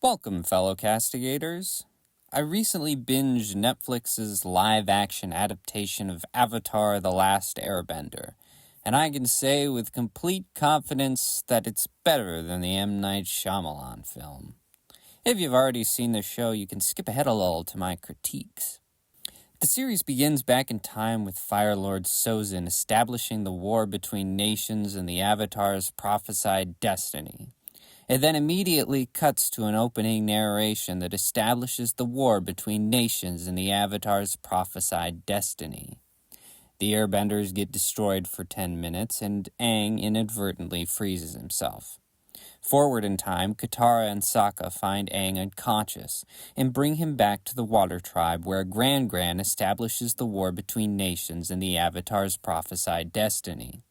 Welcome, fellow castigators. I recently binged Netflix's live-action adaptation of Avatar: The Last Airbender, and I can say with complete confidence that it's better than the M. Night Shyamalan film. If you've already seen the show, you can skip ahead a little to my critiques. The series begins back in time with Fire Lord Sozin establishing the war between nations and the Avatar's prophesied destiny. It then immediately cuts to an opening narration that establishes the war between nations and the Avatar's prophesied destiny. The Airbenders get destroyed for 10 minutes, and Aang inadvertently freezes himself. Forward in time, Katara and Sokka find Aang unconscious and bring him back to the Water Tribe, where Gran establishes the war between nations and the Avatar's prophesied destiny.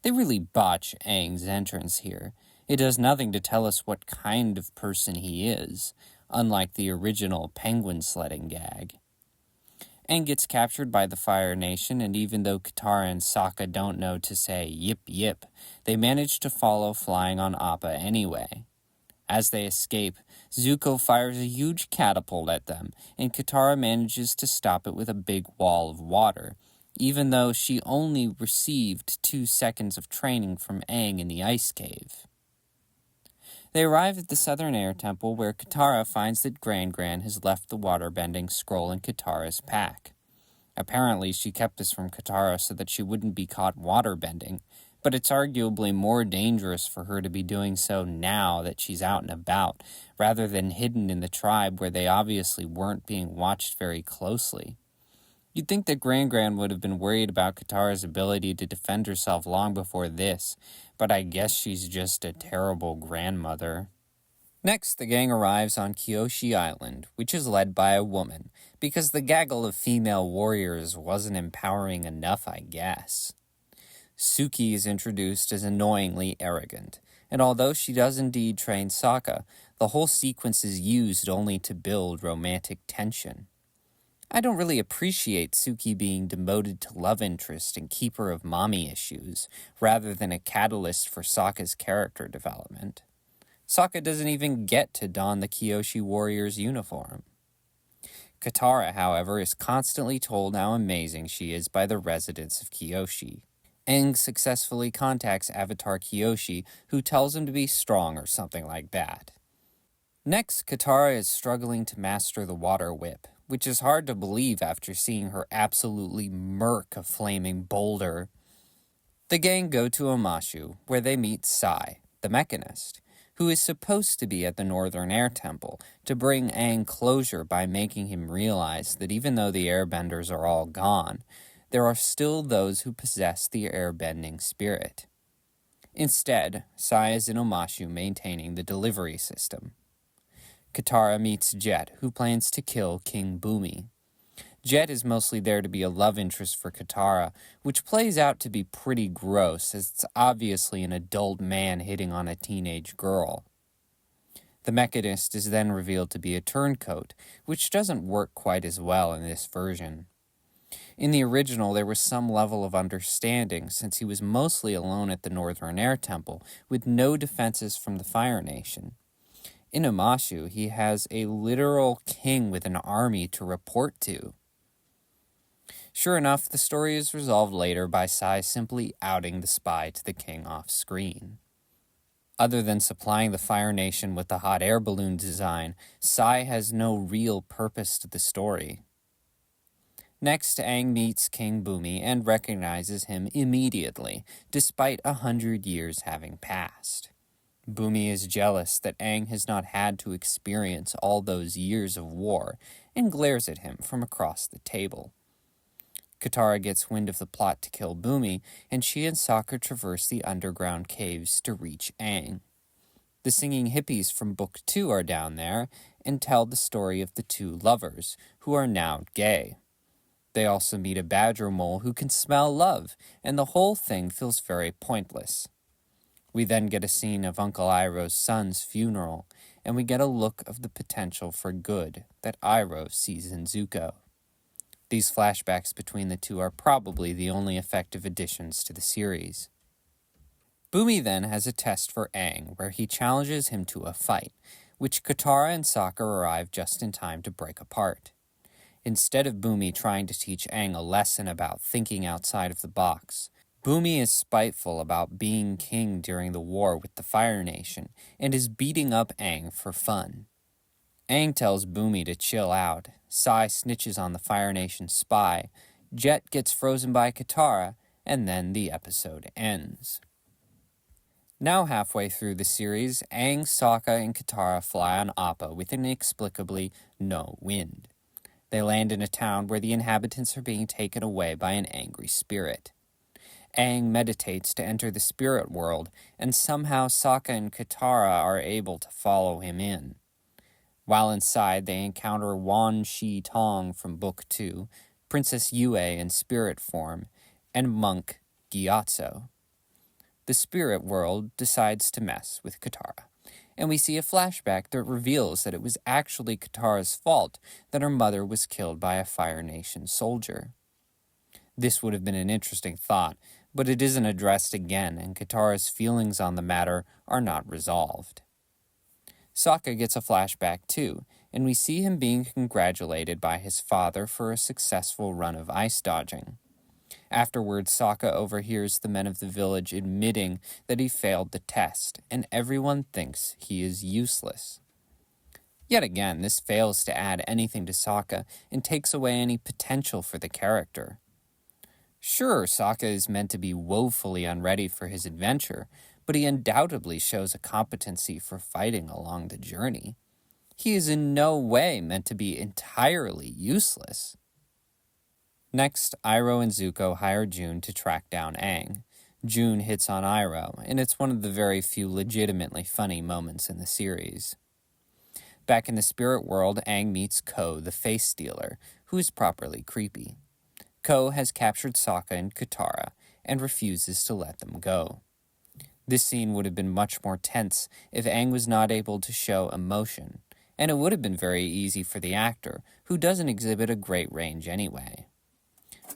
They really botch Aang's entrance here. It does nothing to tell us what kind of person he is, unlike the original penguin sledding gag. Aang gets captured by the Fire Nation, and even though Katara and Sokka don't know to say yip yip, they manage to follow flying on Appa anyway. As they escape, Zuko fires a huge catapult at them, and Katara manages to stop it with a big wall of water, even though she only received 2 seconds of training from Aang in the ice cave. They arrive at the Southern Air Temple, where Katara finds that Gran has left the waterbending scroll in Katara's pack. Apparently, she kept this from Katara so that she wouldn't be caught waterbending, but it's arguably more dangerous for her to be doing so now that she's out and about, rather than hidden in the tribe where they obviously weren't being watched very closely. You'd think that Gran would have been worried about Katara's ability to defend herself long before this, but I guess she's just a terrible grandmother. Next, the gang arrives on Kyoshi Island, which is led by a woman, because the gaggle of female warriors wasn't empowering enough, I guess. Suki is introduced as annoyingly arrogant, and although she does indeed train Sokka, the whole sequence is used only to build romantic tension. I don't really appreciate Suki being demoted to love interest and keeper of mommy issues, rather than a catalyst for Sokka's character development. Sokka doesn't even get to don the Kyoshi warrior's uniform. Katara, however, is constantly told how amazing she is by the residents of Kyoshi. Aang successfully contacts Avatar Kyoshi, who tells him to be strong or something like that. Next, Katara is struggling to master the water whip, which is hard to believe after seeing her absolutely murk a flaming boulder. The gang go to Omashu, where they meet Sai, the mechanist, who is supposed to be at the Northern Air Temple to bring Aang closure by making him realize that even though the airbenders are all gone, there are still those who possess the airbending spirit. Instead, Sai is in Omashu maintaining the delivery system. Katara meets Jet, who plans to kill King Bumi. Jet is mostly there to be a love interest for Katara, which plays out to be pretty gross, as it's obviously an adult man hitting on a teenage girl. The Mechanist is then revealed to be a turncoat, which doesn't work quite as well in this version. In the original, there was some level of understanding, since he was mostly alone at the Northern Air Temple, with no defenses from the Fire Nation. In Omashu, he has a literal king with an army to report to. Sure enough, the story is resolved later by Sai simply outing the spy to the king off-screen. Other than supplying the Fire Nation with the hot air balloon design, Sai has no real purpose to the story. Next, Aang meets King Bumi and recognizes him immediately, despite 100 years having passed. Bumi is jealous that Aang has not had to experience all those years of war and glares at him from across the table. Katara gets wind of the plot to kill Bumi, and she and Sokka traverse the underground caves to reach Aang. The singing hippies from Book 2 are down there and tell the story of the 2 lovers, who are now gay. They also meet a badger mole who can smell love, and the whole thing feels very pointless. We then get a scene of Uncle Iroh's son's funeral, and we get a look of the potential for good that Iroh sees in Zuko. These flashbacks between the two are probably the only effective additions to the series. Bumi then has a test for Aang, where he challenges him to a fight, which Katara and Sokka arrive just in time to break apart. Instead of Bumi trying to teach Aang a lesson about thinking outside of the box, Bumi is spiteful about being king during the war with the Fire Nation and is beating up Aang for fun. Aang tells Bumi to chill out, Sai snitches on the Fire Nation spy, Jet gets frozen by Katara, and then the episode ends. Now halfway through the series, Aang, Sokka, and Katara fly on Appa with inexplicably no wind. They land in a town where the inhabitants are being taken away by an angry spirit. Aang meditates to enter the spirit world, and somehow Sokka and Katara are able to follow him in. While inside, they encounter Wan Shi Tong from Book 2, Princess Yue in spirit form, and monk Gyatso. The spirit world decides to mess with Katara, and we see a flashback that reveals that it was actually Katara's fault that her mother was killed by a Fire Nation soldier. This would have been an interesting thought, but it isn't addressed again, and Katara's feelings on the matter are not resolved. Sokka gets a flashback too, and we see him being congratulated by his father for a successful run of ice dodging. Afterwards, Sokka overhears the men of the village admitting that he failed the test, and everyone thinks he is useless. Yet again, this fails to add anything to Sokka and takes away any potential for the character. Sure, Sokka is meant to be woefully unready for his adventure, but he undoubtedly shows a competency for fighting along the journey. He is in no way meant to be entirely useless. Next, Iroh and Zuko hire June to track down Aang. June hits on Iroh, and it's one of the very few legitimately funny moments in the series. Back in the spirit world, Aang meets Ko, the face stealer, who is properly creepy. Ko has captured Sokka and Katara and refuses to let them go. This scene would have been much more tense if Aang was not able to show emotion, and it would have been very easy for the actor, who doesn't exhibit a great range anyway.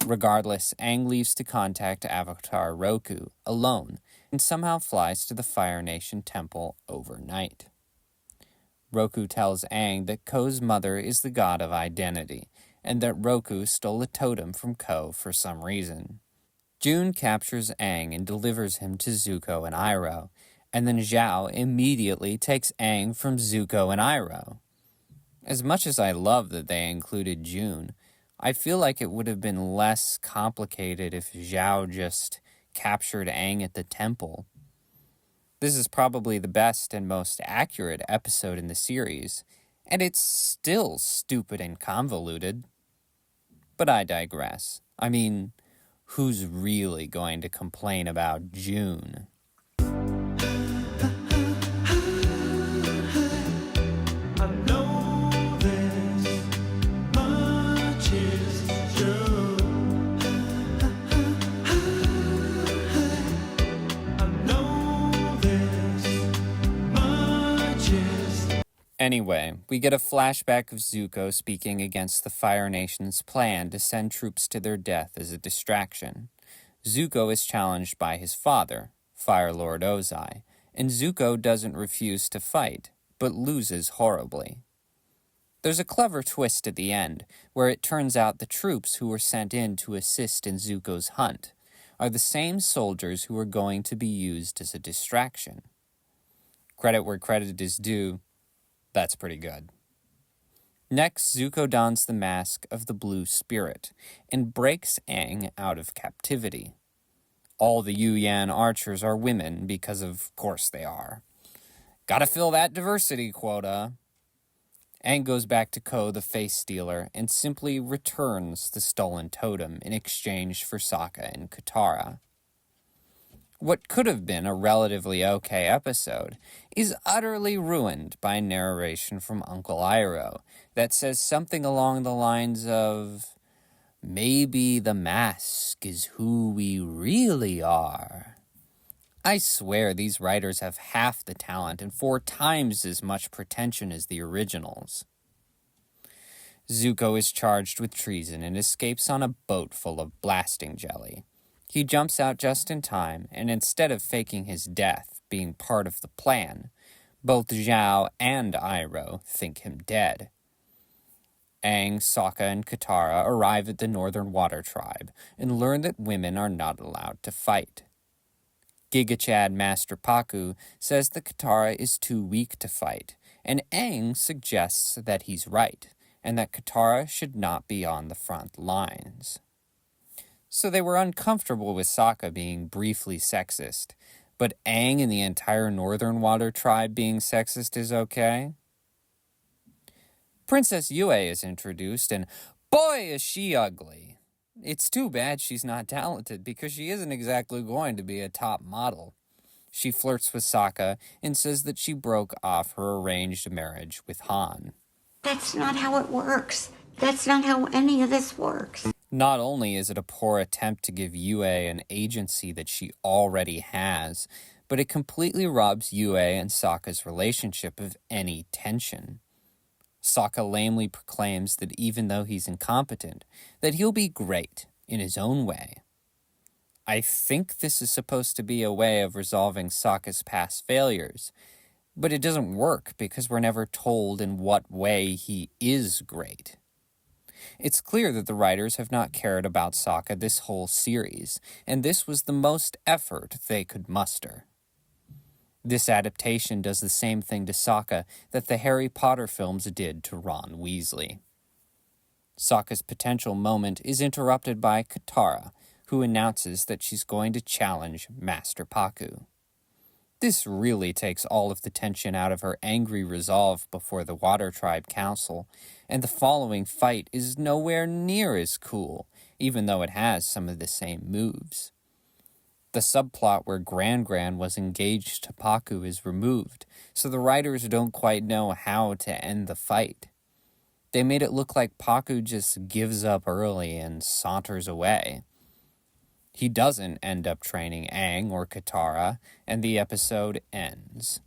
Regardless, Aang leaves to contact Avatar Roku alone and somehow flies to the Fire Nation temple overnight. Roku tells Aang that Ko's mother is the god of identity, and that Roku stole a totem from Ko for some reason. June captures Aang and delivers him to Zuko and Iroh, and then Zhao immediately takes Aang from Zuko and Iroh. As much as I love that they included June, I feel like it would have been less complicated if Zhao just captured Aang at the temple. This is probably the best and most accurate episode in the series, and it's still stupid and convoluted. But I digress. I mean, who's really going to complain about June? Anyway, we get a flashback of Zuko speaking against the Fire Nation's plan to send troops to their death as a distraction. Zuko is challenged by his father, Fire Lord Ozai, and Zuko doesn't refuse to fight, but loses horribly. There's a clever twist at the end, where it turns out the troops who were sent in to assist in Zuko's hunt are the same soldiers who are going to be used as a distraction. Credit where credit is due. That's pretty good. Next, Zuko dons the mask of the Blue Spirit and breaks Aang out of captivity. All the Yu-Yan archers are women because of course they are. Gotta fill that diversity quota. Aang goes back to Ko, the face stealer, and simply returns the stolen totem in exchange for Sokka and Katara. What could have been a relatively okay episode is utterly ruined by narration from Uncle Iroh that says something along the lines of, "Maybe the mask is who we really are." I swear these writers have half the talent and 4 times as much pretension as the originals. Zuko is charged with treason and escapes on a boat full of blasting jelly. He jumps out just in time, and instead of faking his death, being part of the plan, Both Zhao and Iroh think him dead. Aang, Sokka, and Katara arrive at the Northern Water Tribe and learn that women are not allowed to fight. Giga Chad Master Pakku says that Katara is too weak to fight, and Aang suggests that he's right, and that Katara should not be on the front lines. So they were uncomfortable with Sokka being briefly sexist, but Aang and the entire Northern Water Tribe being sexist is okay? Princess Yue is introduced, and boy is she ugly. It's too bad she's not talented, because she isn't exactly going to be a top model. She flirts with Sokka and says that she broke off her arranged marriage with Han. That's not how it works. That's not how any of this works. Not only is it a poor attempt to give Yue an agency that she already has, but it completely robs Yue and Sokka's relationship of any tension. Sokka lamely proclaims that even though he's incompetent, that he'll be great in his own way. I think this is supposed to be a way of resolving Sokka's past failures, but it doesn't work because we're never told in what way he is great. It's clear that the writers have not cared about Sokka this whole series, and this was the most effort they could muster. This adaptation does the same thing to Sokka that the Harry Potter films did to Ron Weasley. Sokka's potential moment is interrupted by Katara, who announces that she's going to challenge Master Pakku. This really takes all of the tension out of her angry resolve before the Water Tribe Council, and the following fight is nowhere near as cool, even though it has some of the same moves. The subplot where Gran was engaged to Pakku is removed, so the writers don't quite know how to end the fight. They made it look like Pakku just gives up early and saunters away. He doesn't end up training Aang or Katara, and the episode ends.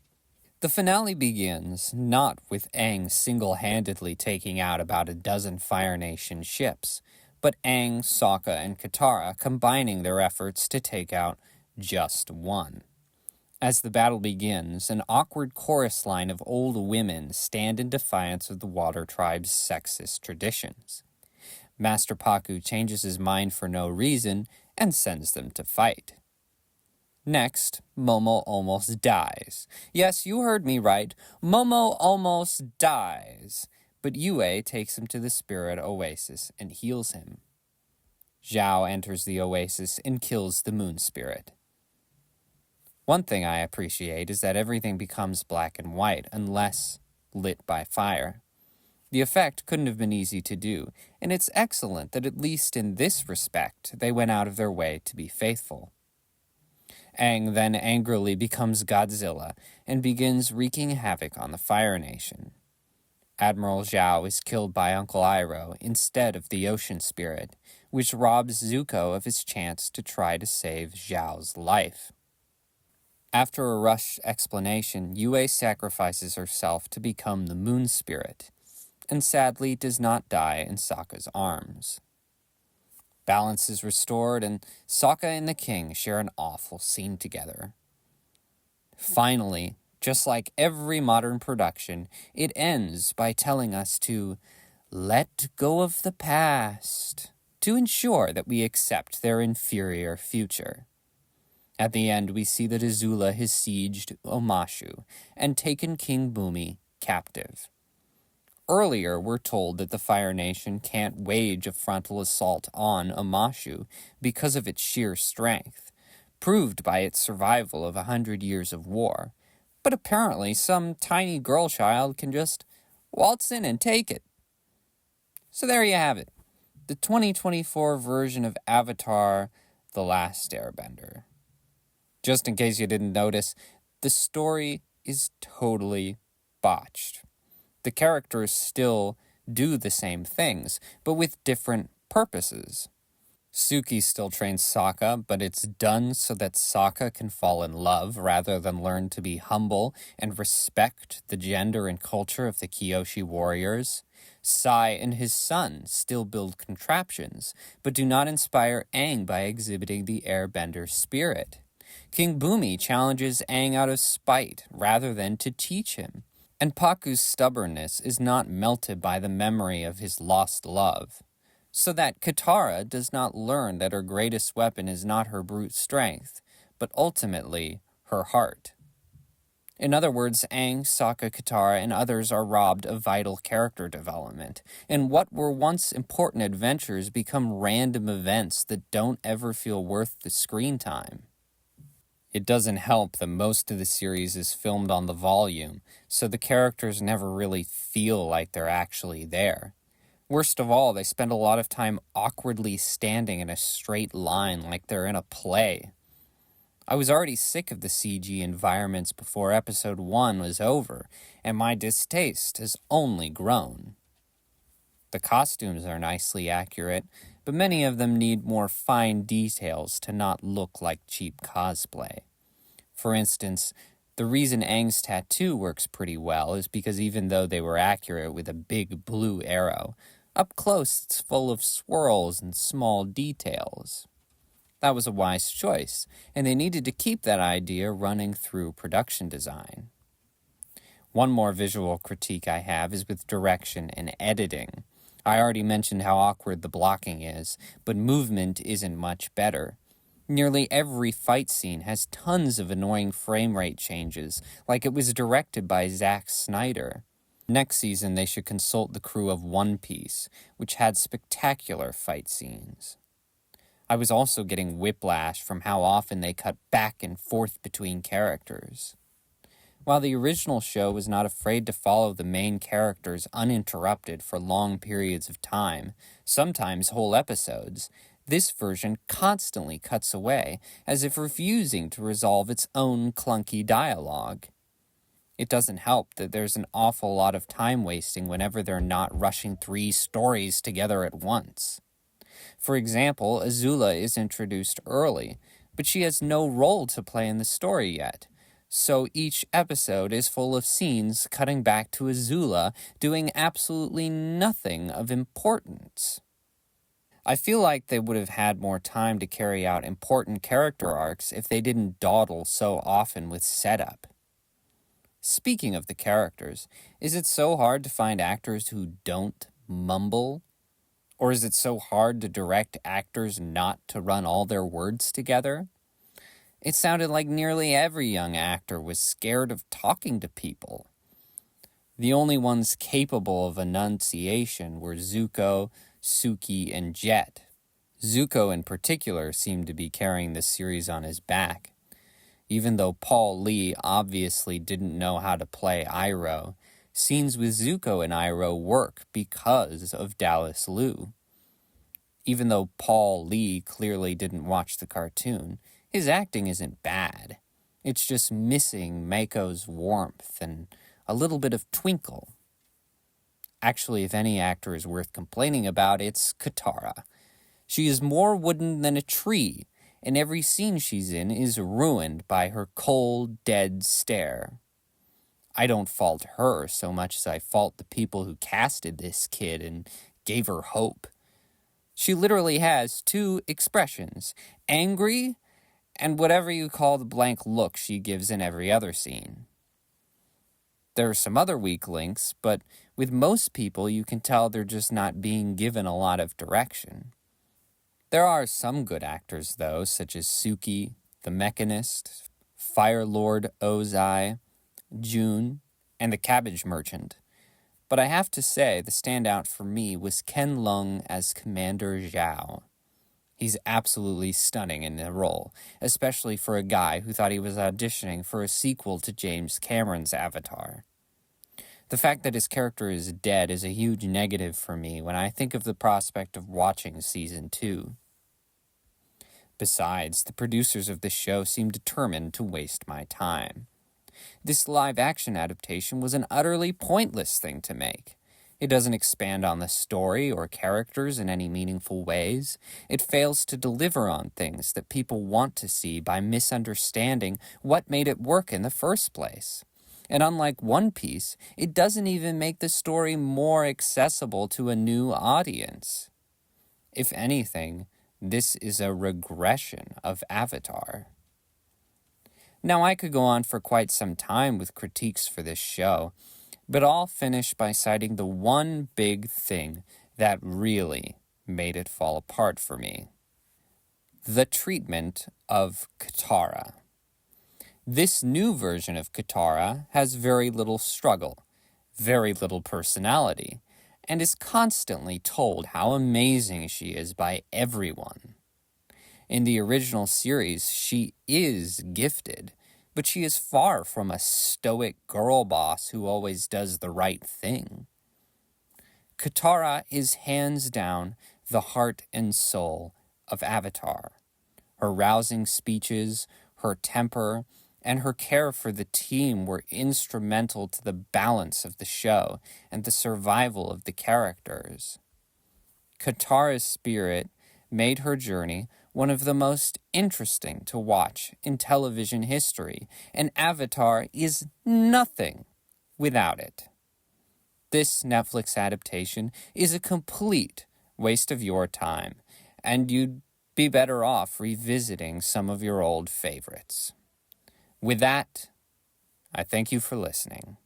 The finale begins not with Aang single-handedly taking out about a dozen Fire Nation ships, but Aang, Sokka, and Katara combining their efforts to take out just one. As the battle begins, an awkward chorus line of old women stand in defiance of the Water Tribe's sexist traditions. Master Pakku changes his mind for no reason and sends them to fight. Next, Momo almost dies. Yes, you heard me right. Momo almost dies. But Yue takes him to the spirit oasis and heals him. Zhao enters the oasis and kills the moon spirit. One thing I appreciate is that everything becomes black and white unless lit by fire. The effect couldn't have been easy to do, and it's excellent that at least in this respect they went out of their way to be faithful. Aang then angrily becomes Godzilla and begins wreaking havoc on the Fire Nation. Admiral Zhao is killed by Uncle Iroh instead of the Ocean Spirit, which robs Zuko of his chance to try to save Zhao's life. After a rushed explanation, Yue sacrifices herself to become the Moon Spirit, and sadly does not die in Sokka's arms. Balance is restored, and Sokka and the king share an awful scene together. Finally, just like every modern production, it ends by telling us to let go of the past to ensure that we accept their inferior future. At the end, we see that Azula has sieged Omashu and taken King Bumi captive. Earlier, we're told that the Fire Nation can't wage a frontal assault on Omashu because of its sheer strength, proved by its survival of 100 years of war. But apparently, some tiny girl child can just waltz in and take it. So there you have it, the 2024 version of Avatar: The Last Airbender. Just in case you didn't notice, the story is totally botched. The characters still do the same things, but with different purposes. Suki still trains Sokka, but it's done so that Sokka can fall in love rather than learn to be humble and respect the gender and culture of the Kyoshi warriors. Sai and his son still build contraptions, but do not inspire Aang by exhibiting the airbender spirit. King Bumi challenges Aang out of spite rather than to teach him. And Paku's stubbornness is not melted by the memory of his lost love, so that Katara does not learn that her greatest weapon is not her brute strength, but ultimately her heart. In other words, Aang, Sokka, Katara, and others are robbed of vital character development, and what were once important adventures become random events that don't ever feel worth the screen time. It doesn't help that most of the series is filmed on the volume, so the characters never really feel like they're actually there. Worst of all, they spend a lot of time awkwardly standing in a straight line like they're in a play. I was already sick of the CG environments before episode 1 was over, and my distaste has only grown. The costumes are nicely accurate, but many of them need more fine details to not look like cheap cosplay. For instance, the reason Aang's tattoo works pretty well is because even though they were accurate with a big blue arrow, up close it's full of swirls and small details. That was a wise choice, and they needed to keep that idea running through production design. One more visual critique I have is with direction and editing. I already mentioned how awkward the blocking is, but movement isn't much better. Nearly every fight scene has tons of annoying frame rate changes, like it was directed by Zack Snyder. Next season they should consult the crew of One Piece, which had spectacular fight scenes. I was also getting whiplash from how often they cut back and forth between characters. While the original show was not afraid to follow the main characters uninterrupted for long periods of time, sometimes whole episodes, this version constantly cuts away, as if refusing to resolve its own clunky dialogue. It doesn't help that there's an awful lot of time wasting whenever they're not rushing 3 stories together at once. For example, Azula is introduced early, but she has no role to play in the story yet. So each episode is full of scenes cutting back to Azula doing absolutely nothing of importance. I feel like they would have had more time to carry out important character arcs if they didn't dawdle so often with setup. Speaking of the characters, is it so hard to find actors who don't mumble? Or is it so hard to direct actors not to run all their words together? It sounded like nearly every young actor was scared of talking to people. The only ones capable of enunciation were Zuko, Suki, and Jet. Zuko in particular seemed to be carrying this series on his back. Even though Paul Lee obviously didn't know how to play Iroh, scenes with Zuko and Iroh work because of Dallas Liu. Even though Paul Lee clearly didn't watch the cartoon, his acting isn't bad. It's just missing Mako's warmth and a little bit of twinkle. Actually, if any actor is worth complaining about, it's Katara. She is more wooden than a tree, and every scene she's in is ruined by her cold, dead stare. I don't fault her so much as I fault the people who casted this kid and gave her hope. She literally has 2 expressions, angry and whatever you call the blank look she gives in every other scene. There are some other weak links, but with most people you can tell they're just not being given a lot of direction. There are some good actors, though, such as Suki, the Mechanist, Fire Lord Ozai, June, and the Cabbage Merchant. But I have to say the standout for me was Ken Leung as Commander Zhao. He's absolutely stunning in the role, especially for a guy who thought he was auditioning for a sequel to James Cameron's Avatar. The fact that his character is dead is a huge negative for me when I think of the prospect of watching Season 2. Besides, the producers of this show seem determined to waste my time. This live-action adaptation was an utterly pointless thing to make. It doesn't expand on the story or characters in any meaningful ways. It fails to deliver on things that people want to see by misunderstanding what made it work in the first place. And unlike One Piece, it doesn't even make the story more accessible to a new audience. If anything, this is a regression of Avatar. Now, I could go on for quite some time with critiques for this show, but I'll finish by citing the one big thing that really made it fall apart for me: the treatment of Katara. This new version of Katara has very little struggle, very little personality, and is constantly told how amazing she is by everyone. In the original series, she is gifted, but she is far from a stoic girl boss who always does the right thing. Katara is hands down the heart and soul of Avatar. Her rousing speeches, her temper, and her care for the team were instrumental to the balance of the show and the survival of the characters. Katara's spirit made her journey one of the most interesting to watch in television history, and Avatar is nothing without it. This Netflix adaptation is a complete waste of your time, and you'd be better off revisiting some of your old favorites. With that, I thank you for listening.